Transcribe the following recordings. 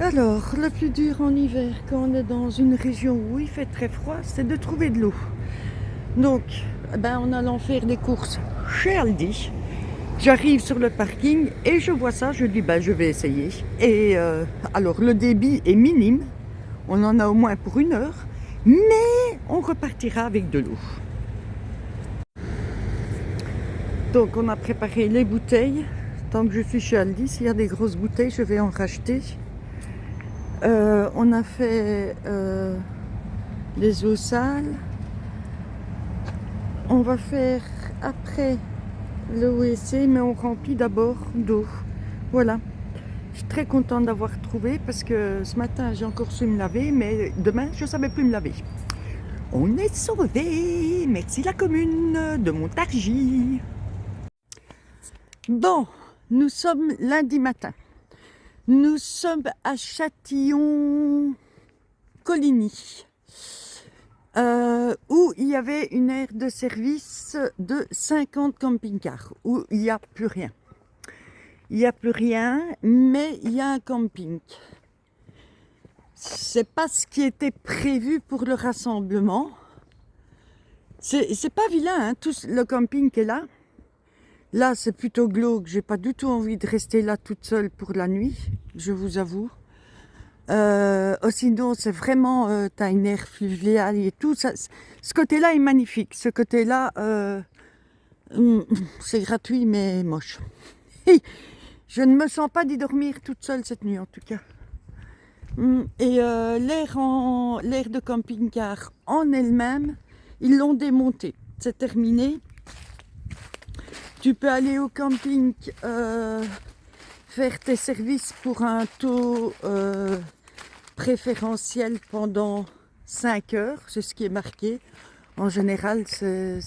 Alors, le plus dur en hiver, quand on est dans une région où il fait très froid, c'est de trouver de l'eau. Donc, en allant faire des courses chez Aldi, j'arrive sur le parking et je vois ça, je dis je vais essayer. Et alors, le débit est minime, on en a au moins pour 1 heure, mais on repartira avec de l'eau. Donc, on a préparé les bouteilles. Tant que je suis chez Aldi, s'il y a des grosses bouteilles, je vais en racheter. On a fait les eaux sales. On va faire après le WC, mais on remplit d'abord d'eau. Voilà. Je suis très contente d'avoir trouvé parce que ce matin j'ai encore su me laver, mais demain je ne savais plus me laver. On est sauvés. Merci la commune de Montargis. Bon, nous sommes lundi matin. Nous sommes à Châtillon-Coligny. Où il y avait une aire de service de 50 camping-cars, où il n'y a plus rien. Il n'y a plus rien, mais il y a un camping. C'est pas ce qui était prévu pour le rassemblement. C'est pas vilain, hein, tout le camping qui est là. Là, c'est plutôt glauque. J'ai pas du tout envie de rester là toute seule pour la nuit, je vous avoue. Sinon, c'est vraiment, t'as une aire fluviale et tout. Ça, ce côté-là est magnifique. Ce côté-là, c'est gratuit, mais moche. Je ne me sens pas d'y dormir toute seule cette nuit, en tout cas. Et l'aire de camping-car en elle-même, ils l'ont démontée. C'est terminé. Tu peux aller au camping faire tes services pour un taux préférentiel pendant 5 heures. C'est ce qui est marqué. En général, c'est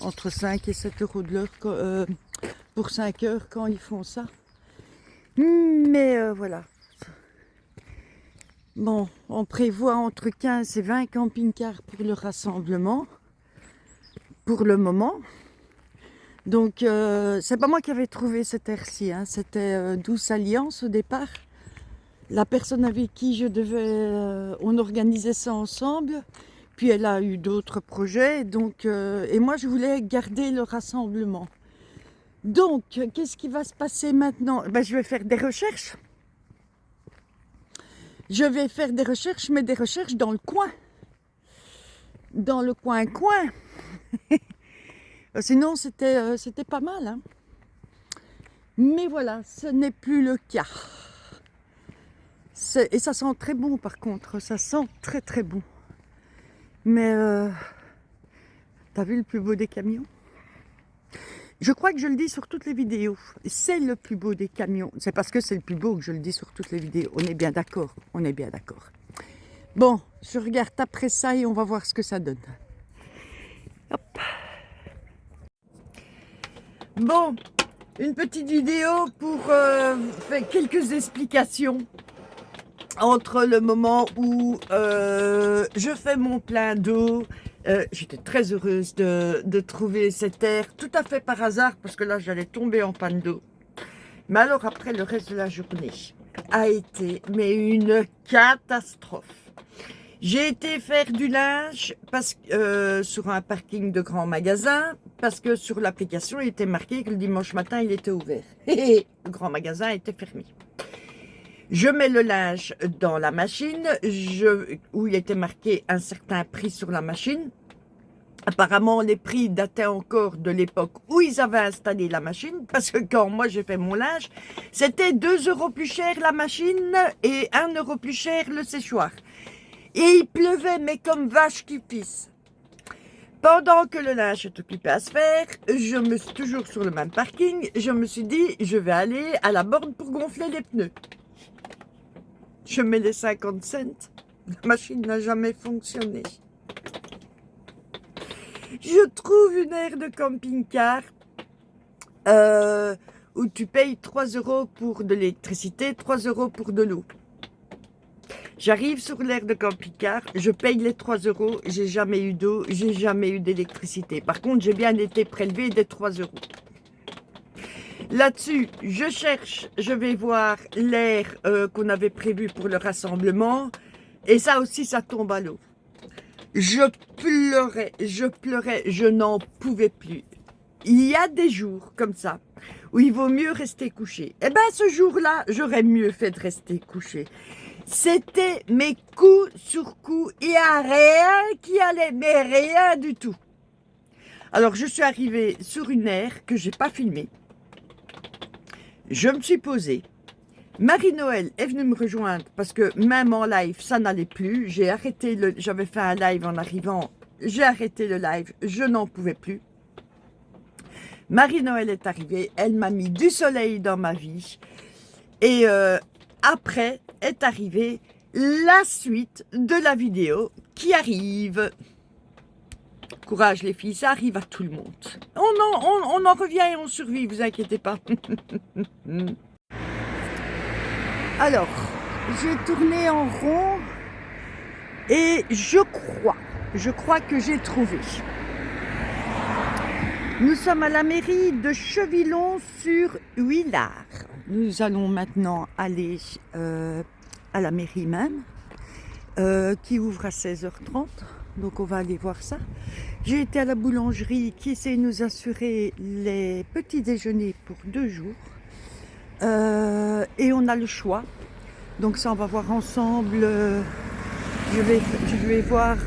entre 5 et 7 euros de l'heure pour 5 heures quand ils font ça. Mais voilà. Bon, on prévoit entre 15 et 20 camping-cars pour le rassemblement, pour le moment. Donc, c'est pas moi qui avais trouvé cette aire-ci, hein. C'était Douce Alliance au départ. La personne avec qui on organisait ça ensemble. Puis elle a eu d'autres projets. Donc, et moi, je voulais garder le rassemblement. Donc, qu'est-ce qui va se passer maintenant? Je vais faire des recherches. Je vais faire des recherches, mais des recherches dans le coin. Dans le coin-coin. Sinon, c'était pas mal, hein. Mais voilà, ce n'est plus le cas. Et ça sent très bon, par contre. Ça sent très, très bon. Mais, t'as vu le plus beau des camions? Je crois que je le dis sur toutes les vidéos. C'est le plus beau des camions. C'est parce que c'est le plus beau que je le dis sur toutes les vidéos. On est bien d'accord. On est bien d'accord. Bon, je regarde après ça et on va voir ce que ça donne. Hop. Bon, une petite vidéo pour faire quelques explications entre le moment où je fais mon plein d'eau. J'étais très heureuse de trouver cette aire tout à fait par hasard parce que là j'allais tomber en panne d'eau. Mais alors après le reste de la journée a été une catastrophe. J'ai été faire du linge sur un parking de grand magasin parce que sur l'application il était marqué que le dimanche matin il était ouvert. Et le grand magasin était fermé. Je mets le linge dans la machine où il était marqué un certain prix sur la machine. Apparemment, les prix dataient encore de l'époque où ils avaient installé la machine, parce que quand moi j'ai fait mon linge, c'était 2 euros plus cher la machine et 1 euro plus cher le séchoir. Et il pleuvait, mais comme vache qui pisse. Pendant que le linge est occupé à se faire, je me suis toujours sur le même parking, je me suis dit, je vais aller à la borne pour gonfler les pneus. Je mets les 50 cents, la machine n'a jamais fonctionné. Je trouve une aire de camping-car où tu payes 3 euros pour de l'électricité, 3 euros pour de l'eau. J'arrive sur l'aire de camping-car, je paye les 3 euros, j'ai jamais eu d'eau, j'ai jamais eu d'électricité. Par contre, j'ai bien été prélevé des 3 euros. Là-dessus, je cherche, je vais voir l'air qu'on avait prévu pour le rassemblement. Et ça aussi, ça tombe à l'eau. Je pleurais, je n'en pouvais plus. Il y a des jours comme ça où il vaut mieux rester couché. Eh bien, ce jour-là, j'aurais mieux fait de rester couché. C'était mes coups sur coups. Il n'y a rien qui allait, mais rien du tout. Alors, je suis arrivée sur une aire que je n'ai pas filmée. Je me suis posée. Marie-Noël est venue me rejoindre parce que même en live, ça n'allait plus. J'avais fait un live en arrivant. J'ai arrêté le live. Je n'en pouvais plus. Marie-Noël est arrivée. Elle m'a mis du soleil dans ma vie. Et après est arrivée la suite de la vidéo qui arrive. Courage les filles, ça arrive à tout le monde. On en revient et on survit, vous inquiétez pas. Alors, j'ai tourné en rond et je crois que j'ai trouvé. Nous sommes à la mairie de Chevillon-sur-Huillard. Nous allons maintenant aller à la mairie même, qui ouvre à 16h30. Donc on va aller voir ça. J'ai été à la boulangerie qui essaie de nous assurer les petits déjeuners pour 2 jours. Et on a le choix. Donc ça, on va voir ensemble. Je vais voir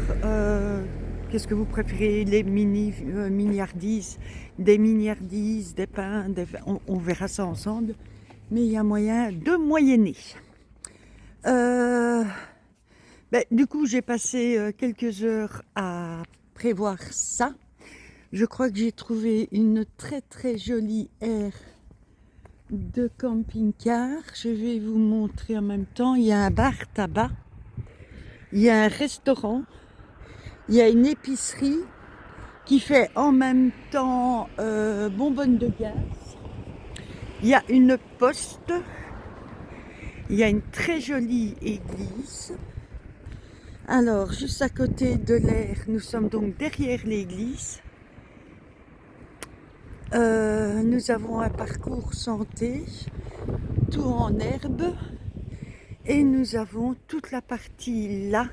qu'est-ce que vous préférez, les miniardises, des miniardises, des pains, on verra ça ensemble. Mais il y a moyen de moyenner. Du coup, j'ai passé quelques heures à prévoir ça. Je crois que j'ai trouvé une très très jolie aire de camping-car. Je vais vous montrer en même temps. Il y a un bar tabac, il y a un restaurant, il y a une épicerie qui fait en même temps bonbonne de gaz. Il y a une poste, il y a une très jolie église. Alors, juste à côté de l'aire, nous sommes donc derrière l'église. Nous avons un parcours santé, tout en herbe. Et nous avons toute la partie là,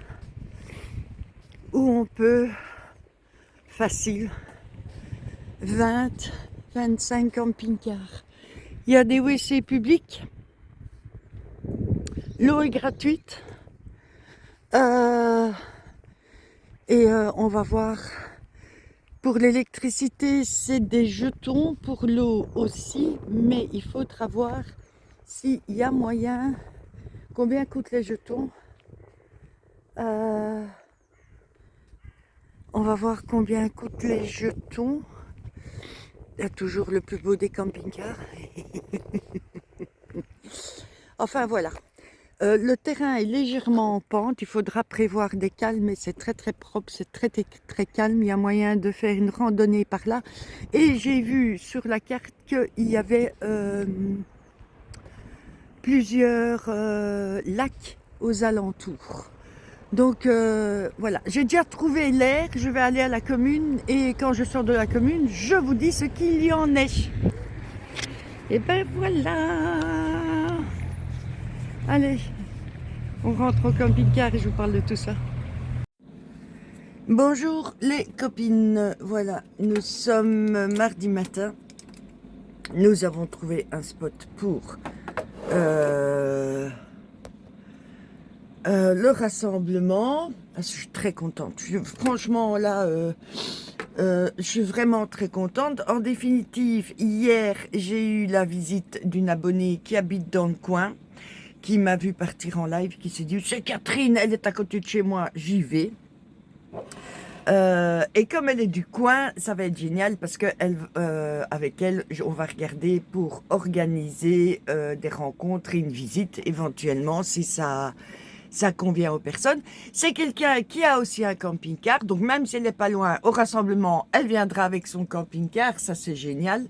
où on peut, facile, 20-25 camping-cars. Il y a des WC publics. L'eau est gratuite. On va voir. Pour l'électricité, c'est des jetons. Pour l'eau aussi. Mais il faudra voir s'il y a moyen. Combien coûtent les jetons? On va voir combien coûtent les jetons. Il y a toujours le plus beau des camping-cars. Enfin voilà. Le terrain est légèrement en pente, il faudra prévoir des cales, mais c'est très très propre, c'est très, très très calme, il y a moyen de faire une randonnée par là. Et j'ai vu sur la carte qu'il y avait plusieurs lacs aux alentours. Donc voilà, j'ai déjà trouvé l'air, je vais aller à la commune et quand je sors de la commune, je vous dis ce qu'il y en est. Et ben voilà. Allez, on rentre au camping-car et je vous parle de tout ça. Bonjour les copines, voilà, nous sommes mardi matin. Nous avons trouvé un spot pour le rassemblement. Je suis très contente. Franchement, là, je suis vraiment très contente. En définitive, hier, j'ai eu la visite d'une abonnée qui habite dans le coin, qui m'a vu partir en live, qui s'est dit « C'est Catherine, elle est à côté de chez moi, j'y vais ». Et comme elle est du coin, ça va être génial parce que avec elle, on va regarder pour organiser des rencontres et une visite éventuellement si ça convient aux personnes. C'est quelqu'un qui a aussi un camping-car, donc même si elle n'est pas loin au rassemblement, elle viendra avec son camping-car, ça c'est génial.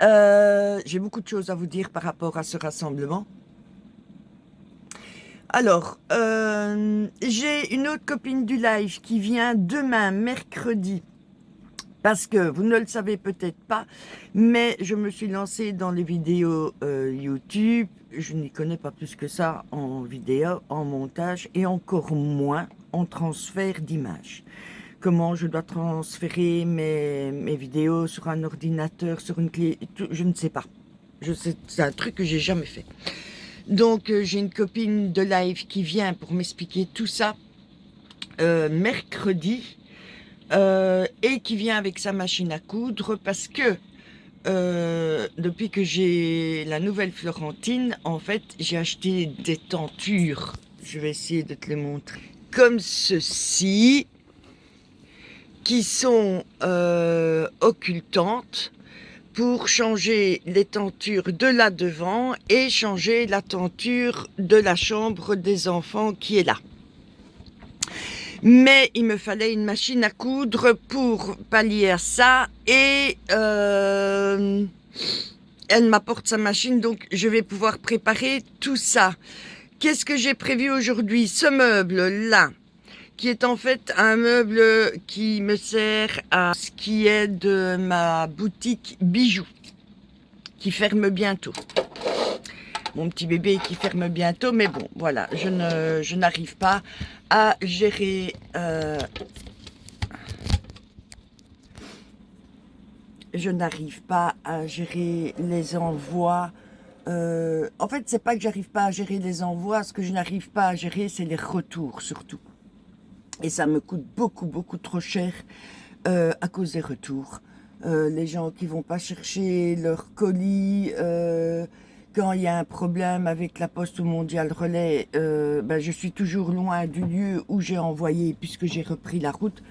J'ai beaucoup de choses à vous dire par rapport à ce rassemblement. Alors, j'ai une autre copine du live qui vient demain, mercredi, Parce que vous ne le savez peut-être pas, mais je me suis lancée dans les vidéos YouTube. Je n'y connais pas plus que ça en vidéo, en montage et encore moins en transfert d'images. Comment je dois transférer mes vidéos sur un ordinateur, sur une clé, je ne sais pas. C'est un truc que j'ai jamais fait. Donc j'ai une copine de live qui vient pour m'expliquer tout ça mercredi. Et qui vient avec sa machine à coudre parce que depuis que j'ai la nouvelle Florentine, en fait, j'ai acheté des tentures. Je vais essayer de te les montrer. Comme ceci, qui sont occultantes pour changer les tentures de là devant et changer la tenture de la chambre des enfants qui est là. Mais il me fallait une machine à coudre pour pallier à ça et elle m'apporte sa machine, donc je vais pouvoir préparer tout ça. Qu'est-ce que j'ai prévu aujourd'hui? Ce meuble-là, qui est en fait un meuble qui me sert à ce qui est de ma boutique bijoux, qui ferme bientôt. Mon petit bébé qui ferme bientôt, mais bon, voilà, je n'arrive pas à gérer les envois. En fait, c'est pas que j'arrive pas à gérer les envois, ce que je n'arrive pas à gérer, c'est les retours surtout. Et ça me coûte beaucoup trop cher à cause des retours. Les gens qui vont pas chercher leur colis, quand il y a un problème avec la Poste ou Mondial Relais, je suis toujours loin du lieu où j'ai envoyé puisque j'ai repris la route.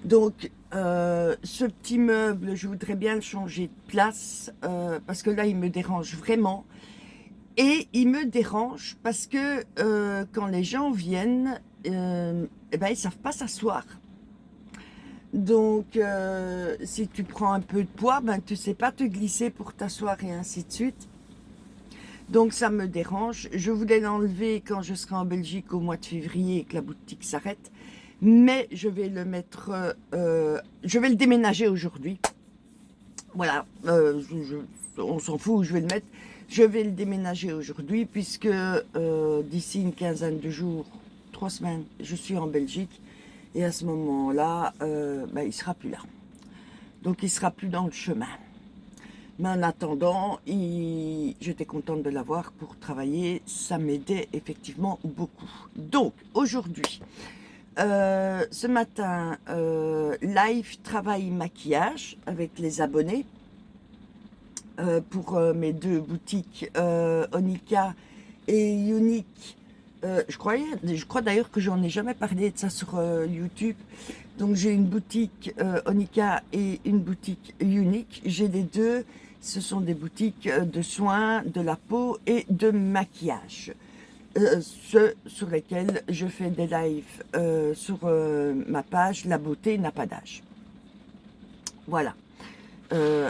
Donc, ce petit meuble, je voudrais bien le changer de place parce que là, il me dérange vraiment. Et il me dérange parce que quand les gens viennent, ils savent pas s'asseoir. Donc, si tu prends un peu de poids, tu sais pas te glisser pour t'asseoir et ainsi de suite. Donc, ça me dérange. Je voulais l'enlever quand je serai en Belgique au mois de février et que la boutique s'arrête. Mais je vais le mettre, je vais le déménager aujourd'hui. Voilà, on s'en fout où je vais le mettre. Je vais le déménager aujourd'hui puisque d'ici une quinzaine de jours, 3 semaines, je suis en Belgique. Et à ce moment-là, il ne sera plus là. Donc, il ne sera plus dans le chemin. Mais en attendant, j'étais contente de l'avoir pour travailler. Ça m'aidait effectivement beaucoup. Donc, aujourd'hui, ce matin, live travail maquillage avec les abonnés pour mes 2 boutiques Onika et Unique. Je crois d'ailleurs que j'en ai jamais parlé de ça sur YouTube. Donc j'ai une boutique Onika et une boutique Unique. J'ai les deux. Ce sont des boutiques de soins, de la peau et de maquillage. Ceux sur lesquels je fais des lives sur ma page La beauté n'a pas d'âge. Voilà.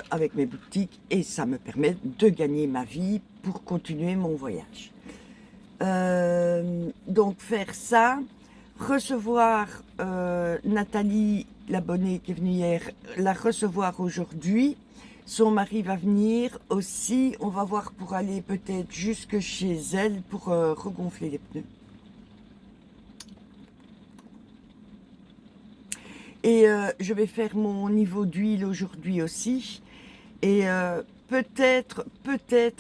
Avec mes boutiques et ça me permet de gagner ma vie pour continuer mon voyage. Donc faire ça, recevoir Nathalie, l'abonnée qui est venue hier, la recevoir aujourd'hui. Son mari va venir aussi. On va voir pour aller peut-être jusque chez elle pour regonfler les pneus. Et je vais faire mon niveau d'huile aujourd'hui aussi. Et peut-être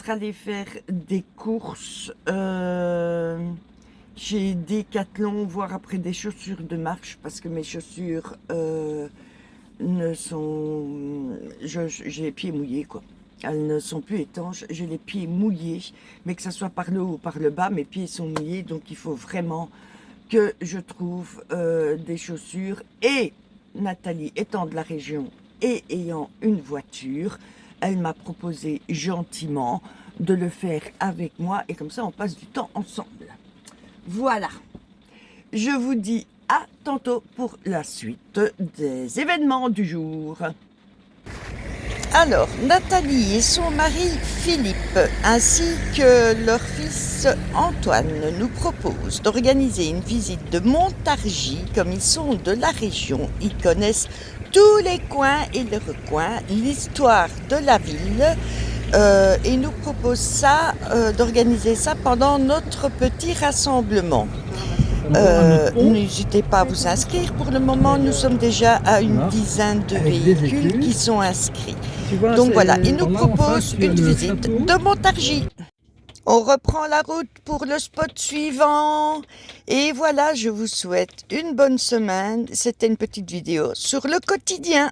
aller faire des courses chez Decathlon, voir après des chaussures de marche, parce que mes chaussures j'ai les pieds mouillés, quoi. Elles ne sont plus étanches, j'ai les pieds mouillés, mais que ça soit par le haut ou par le bas, mes pieds sont mouillés, donc il faut vraiment que je trouve des chaussures. Et Nathalie étant de la région et ayant une voiture, elle m'a proposé gentiment de le faire avec moi et comme ça on passe du temps ensemble. Voilà, je vous dis à tantôt pour la suite des événements du jour. Alors, Nathalie et son mari Philippe, ainsi que leur fils Antoine, nous proposent d'organiser une visite de Montargis. Comme ils sont de la région, ils connaissent tous les coins et les recoins, l'histoire de la ville, et nous proposent ça, d'organiser ça pendant notre petit rassemblement. N'hésitez pas à vous inscrire. Pour le moment, nous sommes déjà à une dizaine de véhicules qui sont inscrits. Donc voilà, ils nous proposent une visite de Montargis. On reprend la route pour le spot suivant. Et voilà, je vous souhaite une bonne semaine. C'était une petite vidéo sur le quotidien.